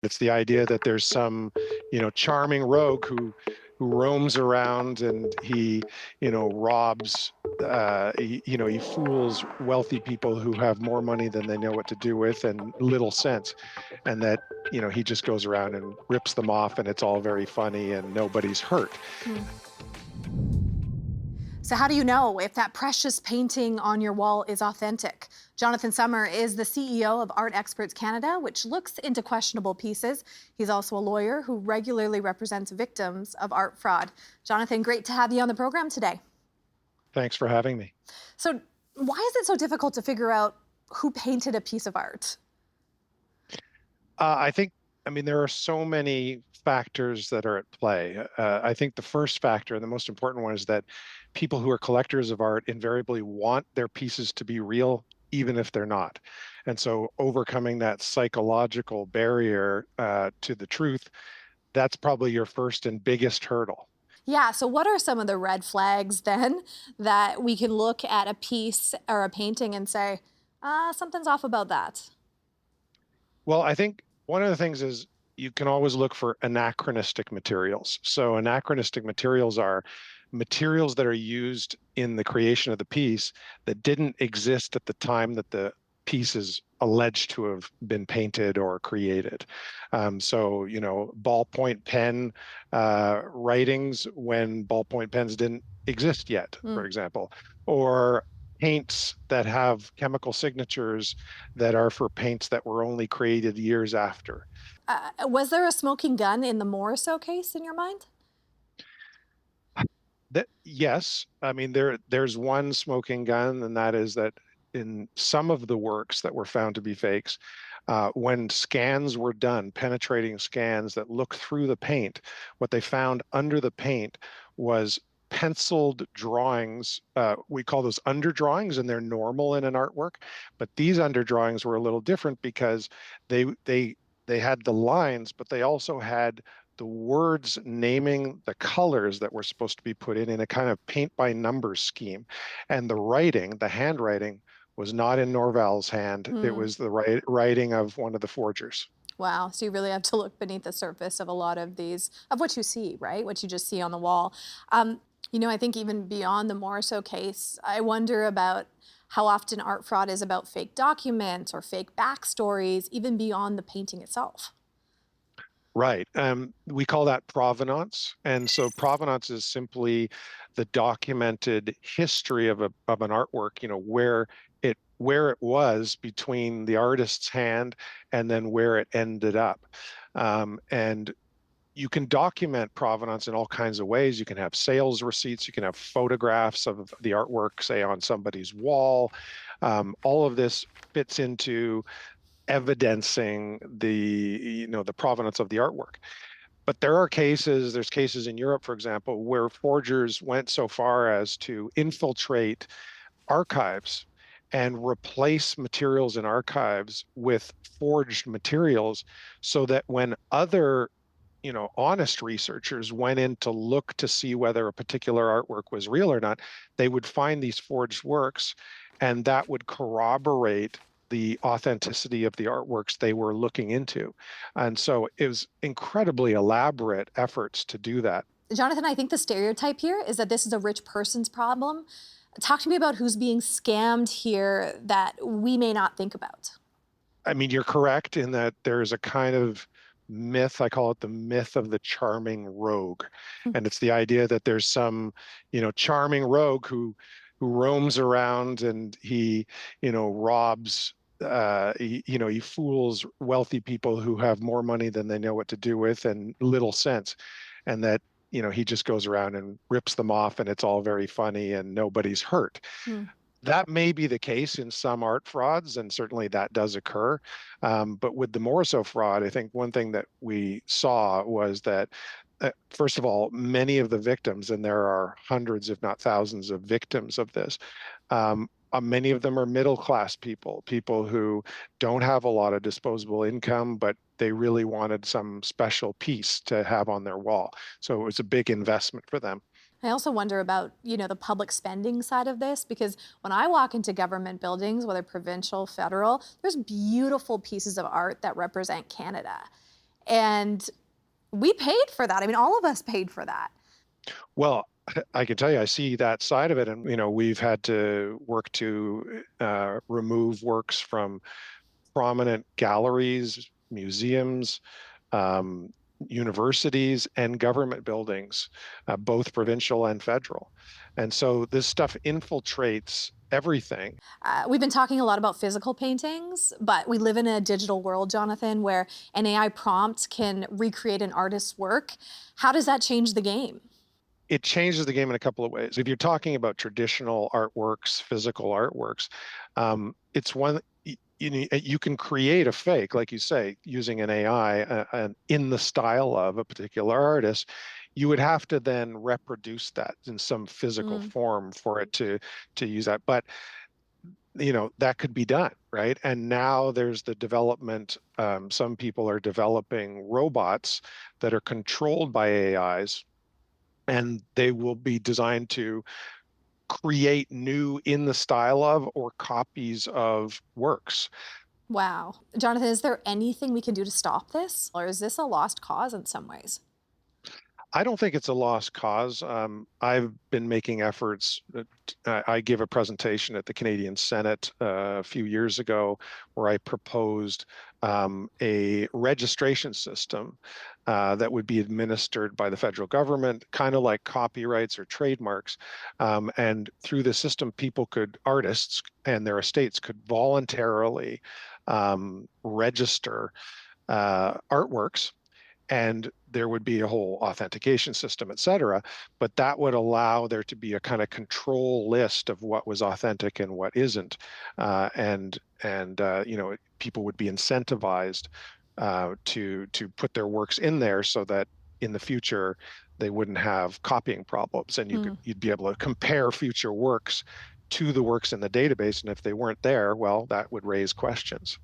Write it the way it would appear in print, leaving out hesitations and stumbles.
It's the idea that there's some, charming rogue who roams around and he, robs, he fools wealthy people who have more money than they know what to do with and little sense, and that, he just goes around and rips them off, and it's all very funny and nobody's hurt. Hmm. So how do you know if that precious painting on your wall is authentic? Jonathan Sommer is the CEO of Art Experts Canada, which looks into questionable pieces. He's also a lawyer who regularly represents victims of art fraud. Jonathan, great to have you on the program today. Thanks for having me. So why is it so difficult to figure out who painted a piece of art? I think, I mean, there are so many factors that are at play. I think the first factor, and the most important one, is that people who are collectors of art invariably want their pieces to be real, even if they're not. And so overcoming that psychological barrier to the truth, that's probably your first and biggest hurdle. Yeah, so what are some of the red flags then that we can look at a piece or a painting and say, something's off about that? Well, I think one of the things is you can always look for anachronistic materials. So, anachronistic materials are materials that are used in the creation of the piece that didn't exist at the time that the piece is alleged to have been painted or created. So, ballpoint pen writings when ballpoint pens didn't exist yet, for example, or paints that have chemical signatures that are for paints that were only created years after. Was there a smoking gun in the Morrisseau case in your mind? That yes, I mean there's one smoking gun, and that is that in some of the works that were found to be fakes, when scans were done, penetrating scans that looked through the paint, what they found under the paint was penciled drawings. We call those underdrawings, and they're normal in an artwork. But these underdrawings were a little different because they had the lines, but they also had the words naming the colors that were supposed to be put in a kind of paint by numbers scheme. And the writing, the handwriting, was not in Norval's hand. It Hmm. was the writing of one of the forgers. Wow. So you really have to look beneath the surface of a lot of these, of what you see, right? What you just see on the wall. I think even beyond the Morrisseau case, I wonder about how often art fraud is about fake documents or fake backstories, even beyond the painting itself. Right. We call that provenance. And so provenance is simply the documented history of an artwork, where it was between the artist's hand and then where it ended up. And you can document provenance in all kinds of ways. You can have sales receipts, you can have photographs of the artwork, say on somebody's wall. All of this fits into evidencing the provenance of the artwork. But there's cases in Europe, for example, where forgers went so far as to infiltrate archives and replace materials in archives with forged materials, so that when other honest researchers went in to look to see whether a particular artwork was real or not, they would find these forged works, and that would corroborate the authenticity of the artworks they were looking into. And so it was incredibly elaborate efforts to do that. Jonathan, I think the stereotype here is that this is a rich person's problem. Talk to me about who's being scammed here that we may not think about. I mean, you're correct in that there's a kind of myth, I call it the myth of the charming rogue. And it's the idea that there's some, charming rogue who roams around and he, robs he fools wealthy people who have more money than they know what to do with and little sense. And that, he just goes around and rips them off, and it's all very funny and nobody's hurt. Hmm. That may be the case in some art frauds, and certainly that does occur. But with the Morrisseau fraud, I think one thing that we saw was that, first of all, many of the victims, and there are hundreds, if not thousands, of victims of this, many of them are middle class people, people who don't have a lot of disposable income, but they really wanted some special piece to have on their wall. So it was a big investment for them. I also wonder about, the public spending side of this, because when I walk into government buildings, whether provincial, federal, there's beautiful pieces of art that represent Canada. And we paid for that. I mean, all of us paid for that. Well, I can tell you, I see that side of it, and we've had to work to remove works from prominent galleries, museums, um, universities, and government buildings, both provincial and federal. And so this stuff infiltrates everything. We've been talking a lot about physical paintings, but we live in a digital world, Jonathan, where an AI prompt can recreate an artist's work. How does that change the game? It changes the game in a couple of ways. If you're talking about traditional artworks, physical artworks, it's one you can create a fake, like you say, using an AI in the style of a particular artist. You would have to then reproduce that in some physical Mm, form for it to use that. But that could be done, right? And now there's the development. Some people are developing robots that are controlled by AIs, and they will be designed to create new in the style of or copies of works. wow. Jonathan, is there anything we can do to stop this? Or is this a lost cause in some ways? I don't think it's a lost cause. I've been making efforts. I gave a presentation at the Canadian Senate a few years ago where I proposed a registration system that would be administered by the federal government, kind of like copyrights or trademarks. And through the system, artists and their estates could voluntarily register artworks, and there would be a whole authentication system, et cetera. But that would allow there to be a kind of control list of what was authentic and what isn't, and people would be incentivized to put their works in there so that in the future they wouldn't have copying problems, and Hmm. you'd be able to compare future works to the works in the database, and if they weren't there, well, that would raise questions.